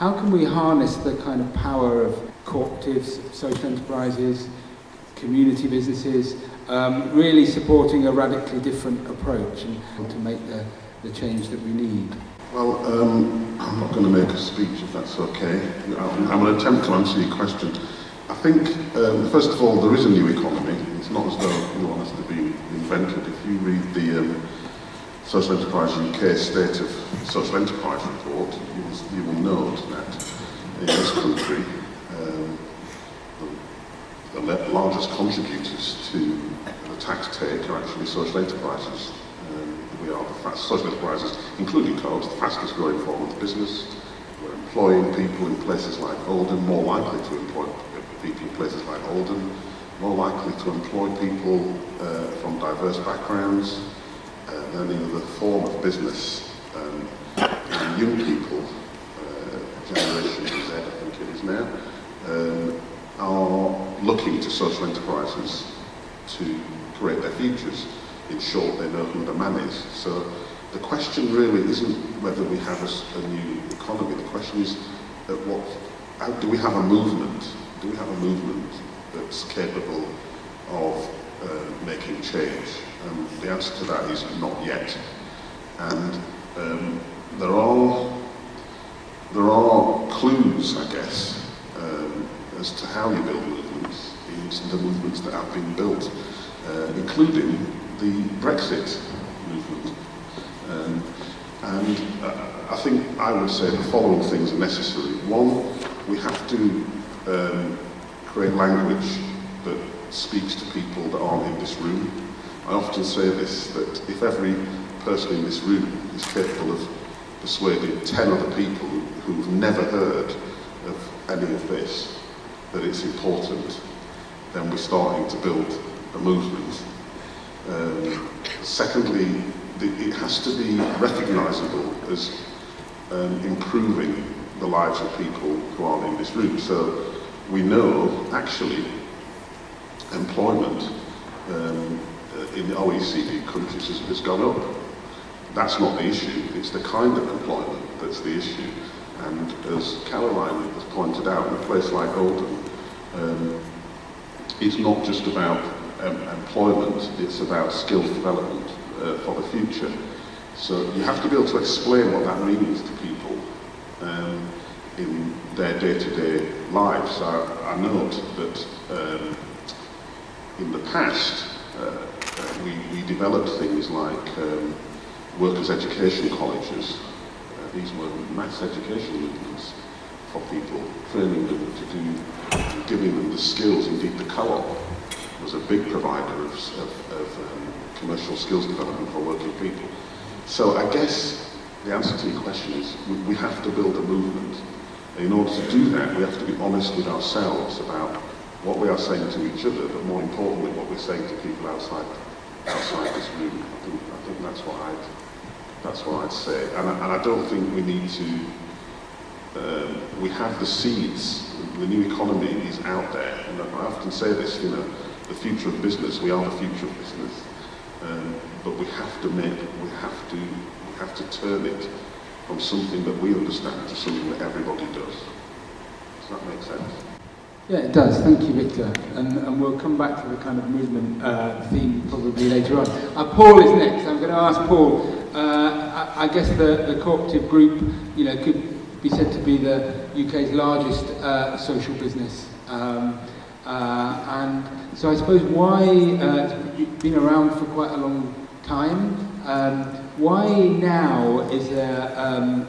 how can we harness the kind of power of cooperatives, social enterprises, community businesses, really supporting a radically different approach and to make the change that we need? Well, I'm not going to make a speech if that's okay. I'm going to attempt to answer your question. I think, first of all, there is a new economy. It's not as though new one has to be invented. If you read the Social Enterprise UK State of Social Enterprise report, you will note that in this country, the largest contributors to the tax take are actually social enterprises. We are the social enterprises, including co-ops, the fastest growing form of business. We're employing people in places like Oldham, more likely to employ people in places like Oldham, more likely to employ people from diverse backgrounds. Any other form of business in young people, Generation Z, I think it is now, are looking to social enterprises to create their futures. In short, they know who the man is. So the question really isn't whether we have a new economy. The question is, do we have a movement? Do we have a movement that's capable of making change? The answer to that is not yet. And there are clues, I guess, as to how you build movements in the movements that have been built, including the Brexit movement. And I think I would say the following things are necessary. One, we have to create language that speaks to people that aren't in this room. I often say this, that if every person in this room is capable of persuading 10 other people who've never heard of any of this, that it's important, then we're starting to build a movement. Secondly, it has to be recognisable as improving the lives of people who aren't in this room. So we know, actually, employment in the OECD countries has gone up. That's not the issue, it's the kind of employment that's the issue. And as Caroline has pointed out, in a place like Oldham, it's not just about employment, it's about skills development for the future. So you have to be able to explain what that means to people in their day-to-day lives. I note that in the past, we developed things like workers' education colleges. These were mass education movements for people, training them to do, giving them the skills. Indeed, the co-op was a big provider of commercial skills development for working people. So I guess the answer to your question is we have to build a movement. In order to do that, we have to be honest with ourselves about what we are saying to each other, but more importantly, what we're saying to people outside this room. I think that's what I'd say. And I don't think we need to. We have the seeds. The new economy is out there, and I often say this. The future of business. We are the future of business, but we have to turn it from something that we understand to something that everybody does. Does that make sense? Yeah, it does. Thank you, Victor. And we'll come back to the kind of movement theme probably later on. Paul is next. I'm going to ask Paul. I guess the cooperative group, could be said to be the UK's largest social business. And so I suppose why, you've been around for quite a long time, why now is there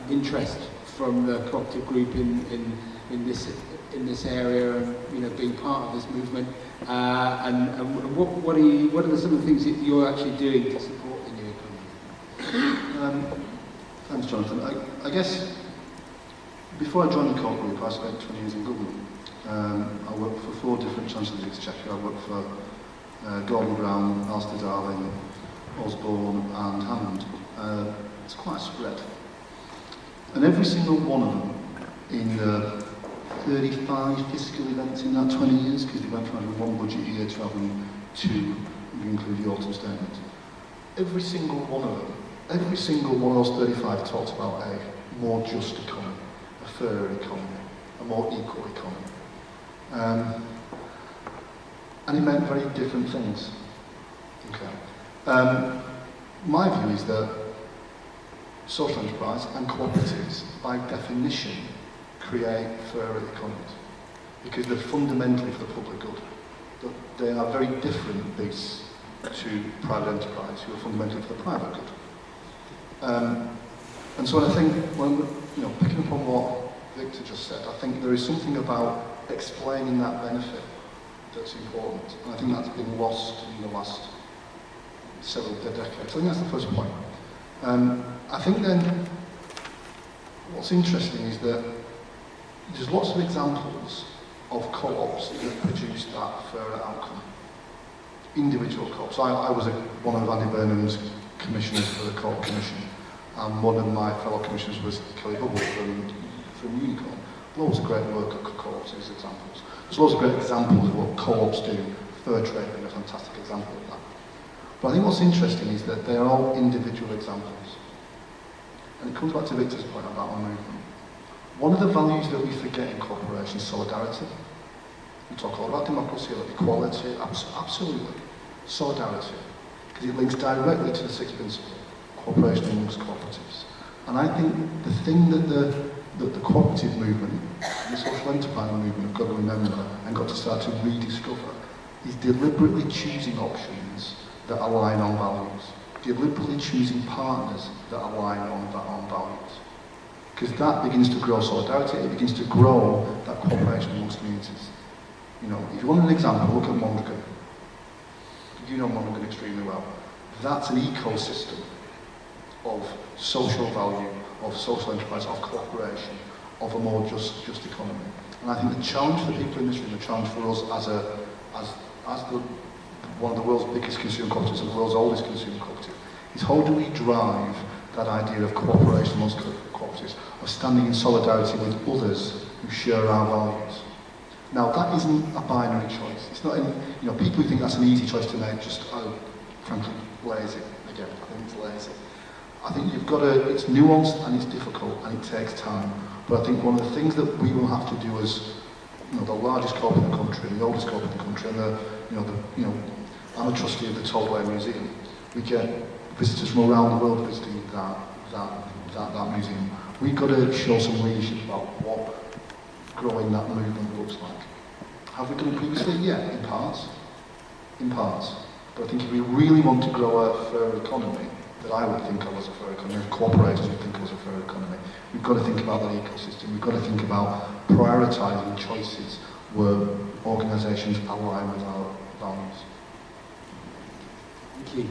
interest from the cooperative group in this area and being part of this movement, and what are some of the things that you're actually doing to support the new economy? Thanks, Jonathan. I guess before I joined the co-op group, I spent 20 years in government. I worked for 4 different Chancellors of the Exchequer. I worked for Gordon Brown, Alistair Darling, Osborne and Hammond. It's quite a spread. And every single one of them in the 35 fiscal events in that 20 years, because they went from having 1 budget year to having 2, if you include the autumn statement. Every single one of them, every single one of those 35 talked about a more just economy, a fairer economy, a more equal economy. And it meant very different things. Okay. My view is that social enterprise and cooperatives, by definition, create fairer economies because they're fundamentally for the public good. They are very different beasts to private enterprise, who are fundamentally for the private good. And so I think, when picking up on what Victor just said, I think there is something about explaining that benefit that's important. And I think that's been lost in the last several decades. I think that's the first point. I think then, what's interesting is that there's lots of examples of co-ops that produce that fairer outcome. Individual co-ops. I was one of Andy Burnham's commissioners for the Co-op Commission, and one of my fellow commissioners was Kelly Bubble from Unicorn. Loads of great work at co-ops as examples. There's loads of great examples of what co-ops do. Fair trade being a fantastic example of that. But I think what's interesting is that they are all individual examples. And it comes back to Victor's point about our movement. One of the values that we forget in cooperation is solidarity. We talk all about democracy, about equality, absolutely. Solidarity. Because it links directly to the sixth principle, cooperation amongst cooperatives. And I think the thing that the cooperative movement and the social enterprise movement have got to remember and got to start to rediscover is deliberately choosing options that align on values. Deliberately choosing partners that align on values. Because that begins to grow solidarity, it begins to grow that cooperation amongst communities. If you want an example, look at Mondragon. You know Mondragon extremely well. That's an ecosystem of social value, of social enterprise, of cooperation, of a more just economy. And I think the challenge for the people in this room, the challenge for us as one of the world's biggest consumer cooperatives and the world's oldest consumer cooperative, is how do we drive that idea of cooperation amongst cooperatives, of standing in solidarity with others who share our values. Now that isn't a binary choice. It's not people who think that's an easy choice to make, frankly, lazy. Again, I think it's lazy. I think it's nuanced and it's difficult and it takes time. But I think one of the things that we will have to do as the largest co-op in the country, the oldest co-op in the country, and I'm a trustee of the Tollway Museum. We get visitors from around the world visiting that museum. We've got to show some leadership about what growing that movement looks like. Have we done it previously? Yeah, in parts. But I think if we really want to grow a fair economy, that I would think of as a fair economy, if cooperators would think of as a fair economy, we've got to think about that ecosystem. We've got to think about prioritising choices where organisations align with our values. Thank you.